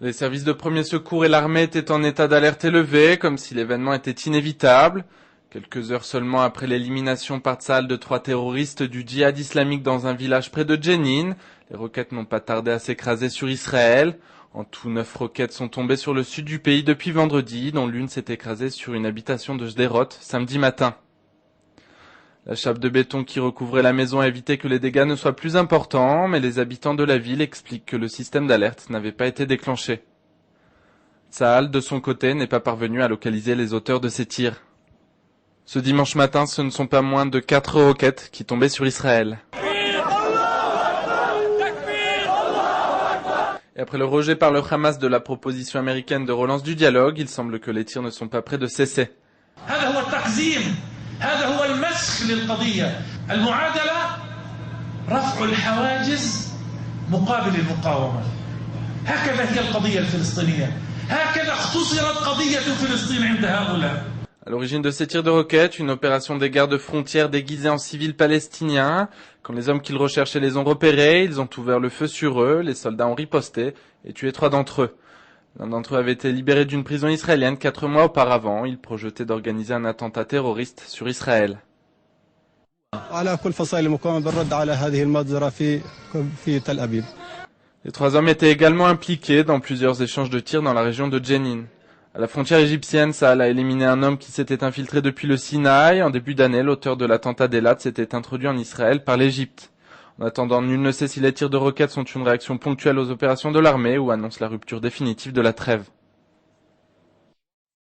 Les services de premiers secours et l'armée étaient en état d'alerte élevé, comme si l'événement était inévitable. Quelques heures seulement après l'élimination par Tsahal de 3 terroristes du djihad islamique dans un village près de Jenin, les roquettes n'ont pas tardé à s'écraser sur Israël. En tout, 9 roquettes sont tombées sur le sud du pays depuis vendredi, dont l'une s'est écrasée sur une habitation de Sderot samedi matin. La chape de béton qui recouvrait la maison a évité que les dégâts ne soient plus importants, mais les habitants de la ville expliquent que le système d'alerte n'avait pas été déclenché. Tsahal, de son côté, n'est pas parvenu à localiser les auteurs de ces tirs. Ce dimanche matin, ce ne sont pas moins de 4 roquettes qui tombaient sur Israël. Et après le rejet par le Hamas de la proposition américaine de relance du dialogue, il semble que les tirs ne sont pas près de cesser. هذا هو المسخ للقضية المعادلة رفع الحواجز مقابل المقاومة هكذا هي القضية الفلسطينية هكذا اختصرت قضية فلسطين عند هؤلاء. À l'origine de ces tirs de roquettes, une opération des gardes-frontières déguisés en civils palestiniens. Quand les hommes qu'ils recherchaient les ont repérés, ils ont ouvert le feu sur eux, les soldats ont riposté et tué 3 d'entre eux. L'un d'entre eux avait été libéré d'une prison israélienne 4 mois auparavant. Il projetait d'organiser un attentat terroriste sur Israël. Les 3 hommes étaient également impliqués dans plusieurs échanges de tirs dans la région de Jenin. À la frontière égyptienne, Tsahal a éliminé un homme qui s'était infiltré depuis le Sinaï. En début d'année, l'auteur de l'attentat d'Elat s'était introduit en Israël par l'Égypte. En attendant, nul ne sait si les tirs de roquettes sont une réaction ponctuelle aux opérations de l'armée ou annoncent la rupture définitive de la trêve.